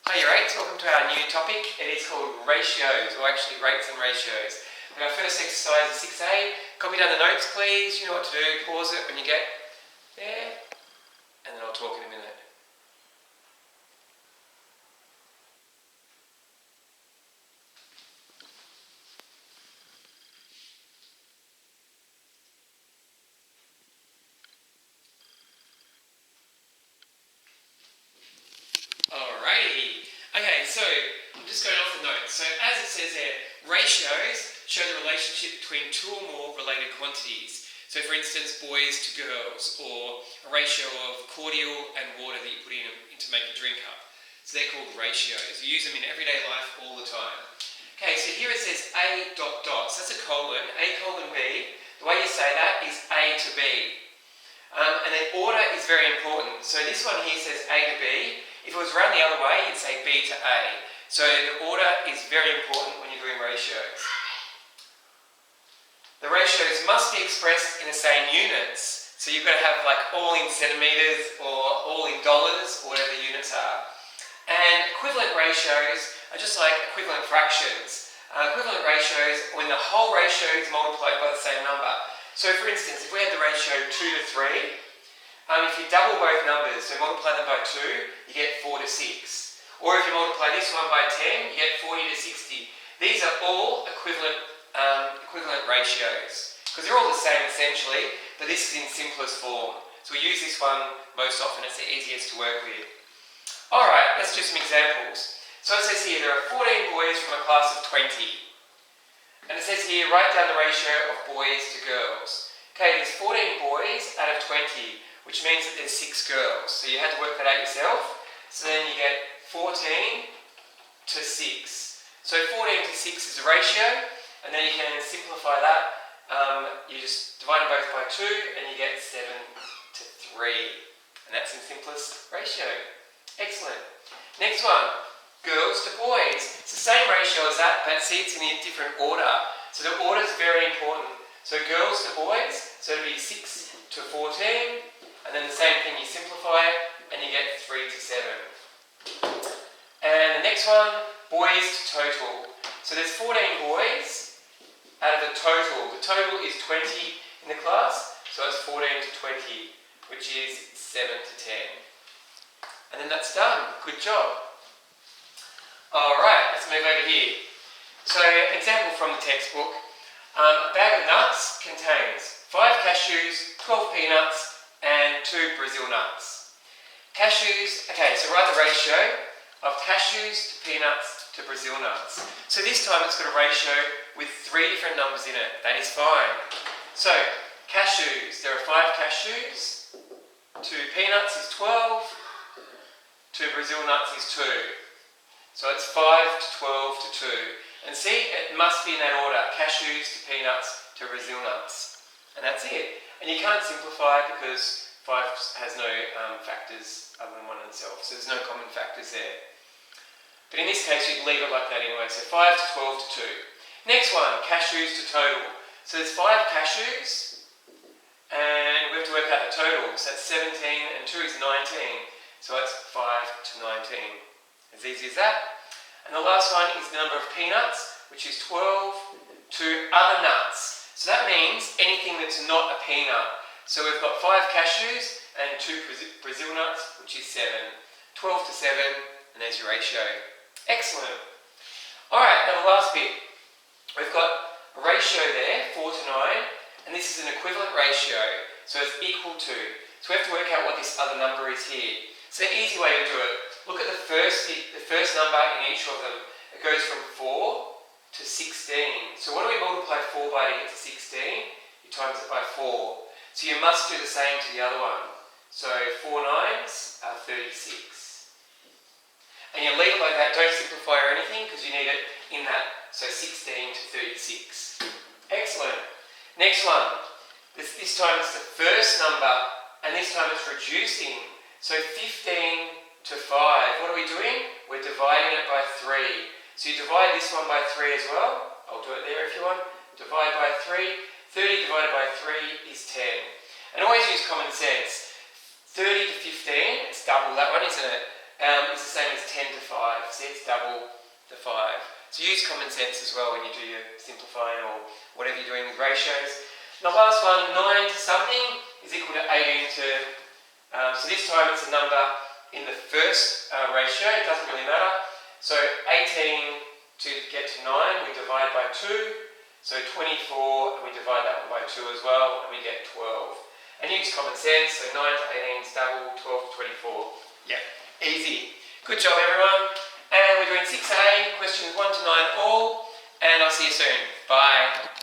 Hi you rates, welcome to our new topic. It is called ratios, or actually rates and ratios. And our first exercise is 6A. Copy down the notes please, you know what to do, pause it when you get there, and then I'll talk in a minute. Alrighty. Okay, so I'm just going off the notes. So as it says there, ratios show the relationship between two or more related quantities. So for instance, boys to girls, or a ratio of cordial and water that you put in to make a drink up. So they're called ratios. You use them in everyday life all the time. Okay, so here it says A dot dot. So that's a colon, A colon B. The way you say that is A to B. And then order is very important. So this one here says A to B. If it was around the other way, you'd say B to A. So the order is very important when you're doing ratios. The ratios must be expressed in the same units. So you've got to have like all in centimetres or all in dollars, or whatever the units are. And equivalent ratios are just like equivalent fractions. Equivalent ratios when the whole ratio is multiplied by the same number. So for instance, if we had the ratio 2 to 3, if you double both numbers, so multiply them by 2, you get 4 to 6. Or if you multiply this one by 10, you get 40 to 60. These are all equivalent ratios, because they're all the same essentially, but this is in simplest form. So we use this one most often, it's the easiest to work with. Alright, let's do some examples. So it says here, there are 14 boys from a class of 20. And it says here, write down the ratio of boys to girls. Okay, there's 14 boys out of 20, which means that there's 6 girls. So you had to work that out yourself. So then you get 14 to 6. So 14 to 6 is a ratio, and then you can simplify that. You just divide them both by 2, and you get 7 to 3. And that's in simplest ratio. Excellent. Next one, girls to boys. It's the same ratio as that, but see, it's in a different order. So the order is very important. So girls to boys, so it'll be 6 to 14, and then the same thing, you simplify it, and you get 3 to 7. And the next one, boys to total. So there's 14 boys out of the total. The total is 20 in the class, so it's 14 to 20, which is 7 to 10. And then that's done. Good job. Alright, let's move over here. So, example from the textbook. A bag of nuts contains 5 cashews, 12 peanuts, and 2 Brazil nuts. Cashews, okay, so write the ratio of cashews to peanuts to Brazil nuts. So this time it's got a ratio with 3 different numbers in it. That is fine. So, cashews, there are 5 cashews, 2 peanuts is 12, 2 Brazil nuts is 2. So it's 5 to 12 to 2. And see, it must be in that order, cashews to peanuts to Brazil nuts. And that's it. And you can't simplify it because 5 has no factors other than 1 in itself. So there's no common factors there. But in this case, you can leave it like that anyway. So 5 to 12 to 2. Next one, cashews to total. So there's 5 cashews, and we have to work out the total. So that's 17, and 2 is 19. So it's 5 to 19. As easy as that. And the last one is the number of peanuts, which is 12, to other nuts. So that means anything that's not a peanut. So we've got 5 cashews and 2 Brazil nuts, which is 7. 12 to 7, and there's your ratio. Excellent. Alright, now the last bit. We've got a ratio there, 4 to 9, and this is an equivalent ratio. So it's equal to. So we have to work out what this other number is here. So the easy way to do it, look at the first number in each of them. It goes from 4 to 16. So what do we multiply 4 by to get to 16? You times it by 4. So you must do the same to the other one. So 4 nines are 36. And you leave it like that, don't simplify or anything because you need it in that. So 16 to 36. Excellent. Next one. This time it's the first number, and this time it's reducing. So 15 to 5. What are we doing? We're dividing it by 3. So you divide this one by 3 as well. I'll do it there if you want. Divide by 3. 30 divided by 3 is 10. And always use common sense. 30 to 15, it's double that one, isn't it? is the same as 10 to 5. See, it's double the 5. So use common sense as well when you do your simplifying or whatever you're doing with ratios. The last one, 9 to something, is equal to 18 to... so this time it's a number in the first ratio, it doesn't really matter. So 18 to get to 9, we divide by 2. So 24, we divide that one by 2 as well, and we get 12. And use common sense, so 9 to 18 is double, 12 to 24. Yeah, easy. Good job everyone. And we're doing 6A, questions 1 to 9 all, and I'll see you soon. Bye.